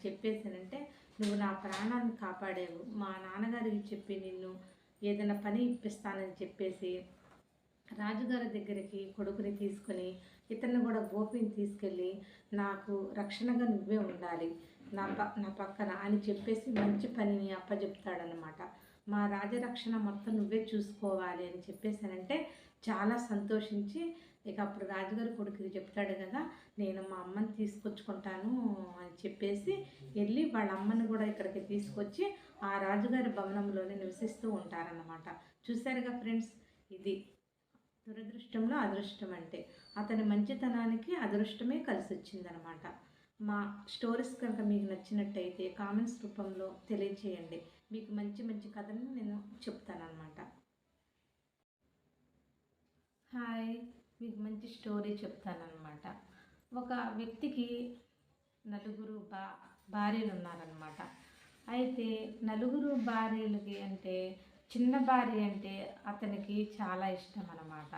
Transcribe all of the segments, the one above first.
చెప్పేసానంటే, నువ్వు నా ప్రాణాన్ని కాపాడేవు, మా నాన్నగారికి చెప్పి నిన్ను ఏదైనా పని ఇప్పిస్తానని చెప్పేసి రాజుగారి దగ్గరికి కొడుకుని తీసుకొని ఇతన్ని కూడా గోపిని తీసుకెళ్ళి నాకు రక్షణగా నువ్వే ఉండాలి నా పక్కన అని చెప్పేసి మంచి పనిని అప్పచెప్తాడనమాట. మా రాజరక్షణ మొత్తం నువ్వే చూసుకోవాలి అని చెప్పేసానంటే చాలా సంతోషించి ఇక అప్పుడు రాజుగారి కొడుకుకి చెప్తాడు కదా, నేను మా అమ్మని తీసుకొచ్చుకుంటాను అని చెప్పేసి వెళ్ళి వాళ్ళ అమ్మని కూడా ఇక్కడికి తీసుకొచ్చి ఆ రాజుగారి భవనంలోనే నివసిస్తూ ఉంటారన్నమాట. చూశారుగా ఫ్రెండ్స్, ఇది దురదృష్టంలో అదృష్టం అంటే అతని మంచితనానికి అదృష్టమే కలిసి వచ్చిందనమాట. మా స్టోరీస్ కనుక మీకు నచ్చినట్టయితే కామెంట్స్ రూపంలో తెలియచేయండి. మీకు మంచి మంచి కథలను నేను చెప్తానన్నమాట. హాయ్, మీకు మంచి స్టోరీ చెప్తానన్నమాట. ఒక వ్యక్తికి నలుగురు భార్యలు ఉన్నారన్నమాట. అయితే నలుగురు భార్యలకి అంటే చిన్న భార్య అంటే అతనికి చాలా ఇష్టం అన్నమాట.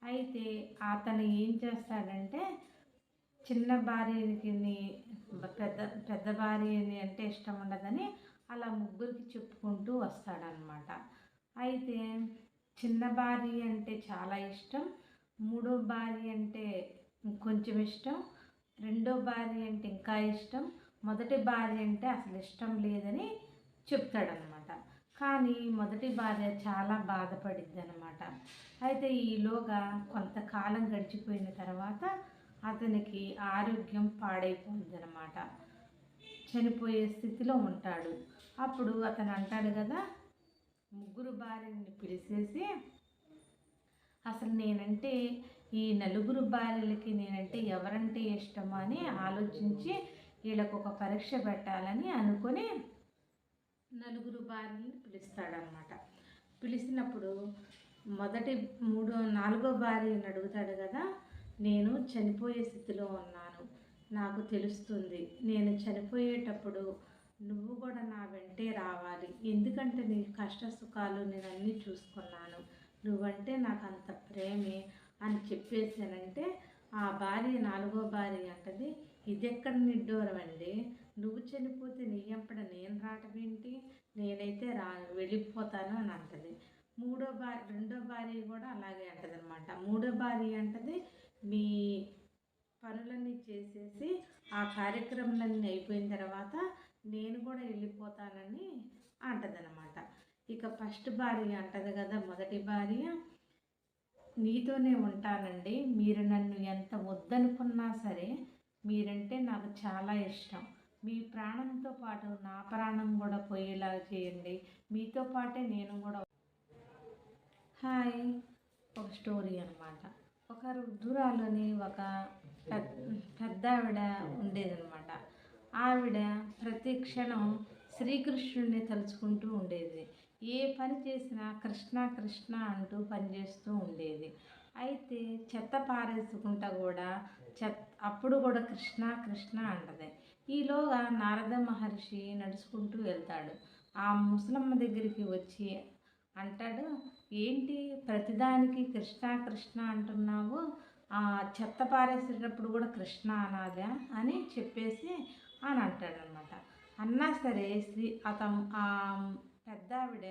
అయితే అతను ఏం చేస్తాడంటే చిన్న భార్యకి పెద్ద భార్యని అంటే ఇష్టం ఉండదని అలా ముగ్గురికి చెప్పుకుంటూ వస్తాడనమాట. అయితే చిన్న భార్య అంటే చాలా ఇష్టం, మూడో భార్య అంటే కొంచెం ఇష్టం, రెండో భార్య అంటే ఇంకా ఇష్టం, మొదటి భార్య అంటే అసలు ఇష్టం లేదని చెప్తాడనమాట. కానీ మొదటి భార్య చాలా బాధపడిద్ది అనమాట. అయితే ఈలోగా కొంతకాలం గడిచిపోయిన తర్వాత అతనికి ఆరోగ్యం పాడైపోయింది అనమాట. చనిపోయే స్థితిలో ఉంటాడు. అప్పుడు అతను అంటాడు కదా, ముగ్గురు భార్యని పిలిచేసి అసలు నేనంటే ఈ నలుగురు భార్యలకి నేనంటే ఎవరంటే ఇష్టమో అని ఆలోచించి వీళ్ళకు ఒక పరీక్ష పెట్టాలని అనుకొని నలుగురు భార్యని పిలుస్తాడనమాట. పిలిచినప్పుడు నాలుగో భార్యని అడుగుతాడు కదా, నేను చనిపోయే స్థితిలో ఉన్నాను, నాకు తెలుస్తుంది, నేను చనిపోయేటప్పుడు నువ్వు కూడా నా వెంటే రావాలి, ఎందుకంటే నీ కష్ట సుఖాలు నేను అన్నీ చూసుకున్నాను, నువ్వంటే నాకు అంత ప్రేమే అని చెప్పేసానంటే ఆ భార్య నాలుగో భార్య అంటది, ఇదెక్కడ నిడ్డూరం అండి, నువ్వు చనిపోతే నీ ఎంపడ నేను రావటమేంటి, నేనైతే వెళ్ళిపోతాను అని అంటది. రెండో భార్య కూడా అలాగే అంటది అనమాట. మూడో భార్య అంటది, మీ పనులన్నీ చేసేసి ఆ కార్యక్రమాలన్నీ అయిపోయిన తర్వాత నేను కూడా వెళ్ళిపోతానని అంటదనమాట. ఇక ఫస్ట్ భార్య అంటది కదా, మొదటి భార్య, నీతోనే ఉంటానండి, మీరు నన్ను ఎంత వద్దనుకున్నా సరే మీరంటే నాకు చాలా ఇష్టం, మీ ప్రాణంతో పాటు నా ప్రాణం కూడా పోయేలా చేయండి, మీతో పాటే నేను కూడా. హాయ్, ఒక స్టోరీ అనమాట. ఒక వృద్ధురాలని ఒక పెద్ద ఆవిడ ఉండేదన్నమాట. ఆవిడ ప్రతి క్షణం శ్రీకృష్ణుడిని తలుచుకుంటూ ఉండేది. ఏ పని చేసినా కృష్ణ కృష్ణ అంటూ పనిచేస్తూ ఉండేది. అయితే చెత్త పారేసుకుంటా కూడా అప్పుడు కూడా కృష్ణ కృష్ణ అంటది. ఈలోగా నారద మహర్షి నడుచుకుంటూ వెళ్తాడు. ఆ ముసలమ్మ దగ్గరికి వచ్చి అంటాడు, ఏంటి ప్రతిదానికి కృష్ణ కృష్ణ అంటున్నావు, చెత్త పారేసేటప్పుడు కూడా కృష్ణ అనాదా అని చెప్పేసి అని అంటాడనమాట. అన్నా సరే ఆ పెద్ద ఆవిడ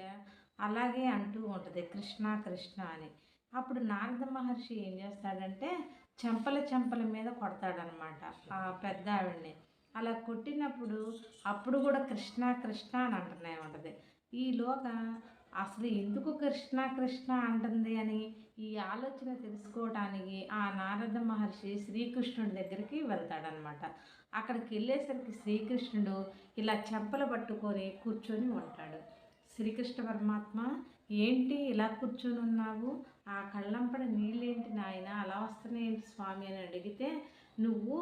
అలాగే అంటూ ఉంటుంది కృష్ణ కృష్ణ అని. అప్పుడు నారద మహర్షి ఏం చేస్తాడంటే చెంపల మీద కొడతాడనమాట ఆ పెద్ద ఆవిడని. అలా కొట్టినప్పుడు అప్పుడు కూడా కృష్ణ కృష్ణ అని అంటున్నాయి ఉంటుంది. ఈలోగా అసలు ఎందుకు కృష్ణ కృష్ణ అంటుంది అని ఈ ఆలోచన తెలుసుకోవడానికి ఆ నారద మహర్షి శ్రీకృష్ణుడి దగ్గరికి వెళ్తాడనమాట. అక్కడికి వెళ్ళేసరికి శ్రీకృష్ణుడు ఇలా చెంపలు పట్టుకొని కూర్చొని ఉంటాడు. శ్రీకృష్ణ పరమాత్మ, ఏంటి ఇలా కూర్చొని ఉన్నావు, ఆ కళ్ళంపడ నీళ్ళేంటి నాయన అలా వస్తున్నాయేంటి స్వామి అని అడిగితే, నువ్వు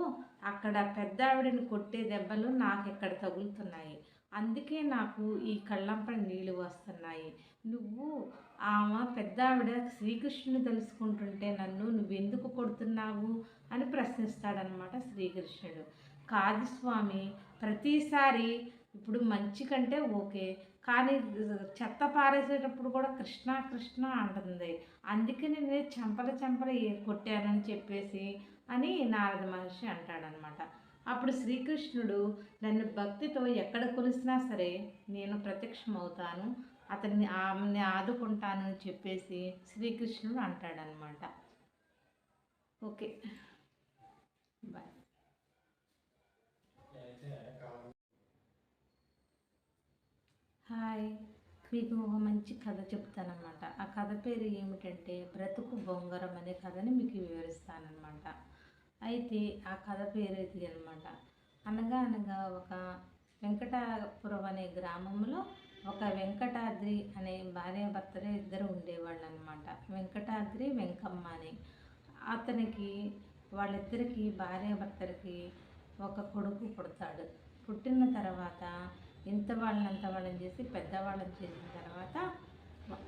అక్కడ పెద్ద ఆవిడని కొట్టే దెబ్బలు నాకు ఇక్కడ తగులుతున్నాయి, అందుకే నాకు ఈ కళ్ళంపడ నీళ్ళు వస్తున్నాయి, నువ్వు పెద్ద ఆవిడ శ్రీకృష్ణుని తెలుసుకుంటుంటే నువ్వెందుకు కొడుతున్నావు అని ప్రశ్నిస్తాడనమాట శ్రీకృష్ణుడు. కాదు స్వామి, ప్రతిసారి ఇప్పుడు మంచి కంటే ఓకే, కానీ చెత్త పారేసేటప్పుడు కూడా కృష్ణ కృష్ణ అంటుంది, అందుకే నేను చెంపల కొట్టానని చెప్పేసి అని నారద మహర్షి అంటాడనమాట. అప్పుడు శ్రీకృష్ణుడు నన్ను భక్తితో ఎక్కడ కొలిసినా సరే నేను ప్రత్యక్షమవుతాను, అతన్ని ఆమెని ఆదుకుంటాను అని చెప్పేసి శ్రీకృష్ణుడు అంటాడనమాట. Okay, bye. హాయ్, మీకు ఒక మంచి కథ చెప్తానమాట. ఆ కథ పేరు ఏమిటంటే బ్రతుకు బొంగరం అనే కథని మీకు వివరిస్తానమాట. అయితే ఆ కథ పేరు ఇది అనమాట. అనగా అనగా ఒక వెంకటాపురం అనే గ్రామంలో ఒక వెంకటాద్రి అనే భార్యాభర్తలు ఇద్దరు ఉండేవాళ్ళు అనమాట. వెంకటాద్రి వెంకమ్మ అని. అతనికి వాళ్ళిద్దరికి భార్యాభర్తలకి ఒక కొడుకు పుడతాడు. పుట్టిన తర్వాత ఇంత వాళ్ళని అంత వాళ్ళని చేసి పెద్దవాళ్ళని చేసిన తర్వాత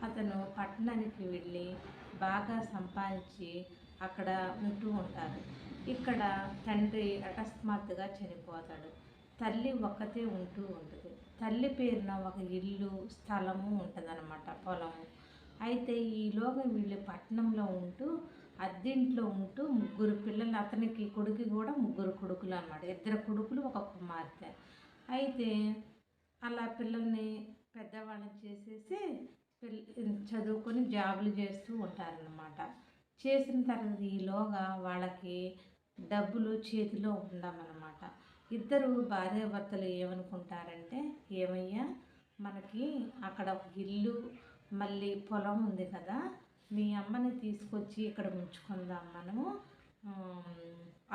అతను పట్టణానికి వెళ్ళి బాగా సంపాదించి అక్కడ ఉంటూ ఉంటారు. ఇక్కడ తండ్రి అకస్మాత్తుగా చనిపోతాడు. తల్లి ఒక్కతే ఉంటూ ఉంటుంది. తల్లి పేరున ఒక ఇల్లు స్థలము ఉంటుందన్నమాట, పొలము. అయితే ఈలోగా వీళ్ళు పట్టణంలో ఉంటూ అద్దెంట్లో ఉంటూ ముగ్గురు పిల్లలు, అతనికి కొడుకు కూడా ముగ్గురు కొడుకులు అన్నమాట. ఇద్దరు కొడుకులు ఒక కుమార్తె. అయితే అలా పిల్లల్ని పెద్దవాళ్ళని చేసేసి చదువుకొని జాబులు చేస్తూ ఉంటారన్నమాట. చేసిన తర్వాత ఈలోగా వాళ్ళకి డబ్బులు చేతిలో ఉండమన్నమాట. ఇద్దరు భార్యాభర్తలు ఏమనుకుంటారంటే, ఏమయ్యా మనకి అక్కడ ఒక ఇల్లు మళ్ళీ పొలం ఉంది కదా, మీ అమ్మని తీసుకొచ్చి ఇక్కడ ఉంచుకుందాం మనము,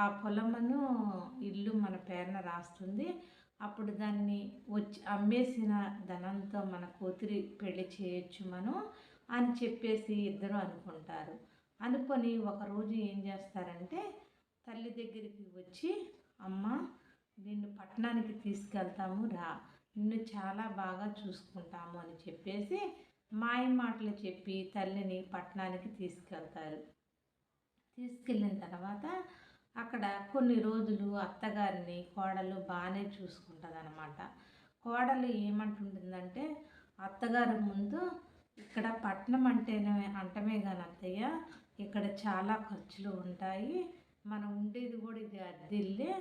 ఆ పొలమును ఇల్లు మన పేరున రాస్తుంది, అప్పుడు దాన్ని వచ్చి అమ్మేసిన ధనంతో మన కూతురి పెళ్లి చేయొచ్చు మనం అని చెప్పేసి ఇద్దరు అనుకుంటారు. అనుకొని ఒకరోజు ఏం చేస్తారంటే తల్లి దగ్గరికి వచ్చి, అమ్మ నిన్ను పట్టణానికి తీసుకెళ్తాము రా, నిన్ను చాలా బాగా చూసుకుంటాము అని చెప్పేసి మాయ మాటలు చెప్పి తల్లిని పట్టణానికి తీసుకెళ్తారు. తీసుకెళ్ళిన తర్వాత అక్కడ కొన్ని రోజులు అత్తగారిని కోడలు బాగానే చూసుకుంటుంది అన్నమాట. కోడలు ఏమంటుంటుందంటే, అత్తగారి ముందు ఇక్కడ పట్టణం అంటమే కానీ అత్తయ్య, ఇక్కడ చాలా ఖర్చులు ఉంటాయి, మనం ఉండేది కూడా ఇది అద్దెల్లే,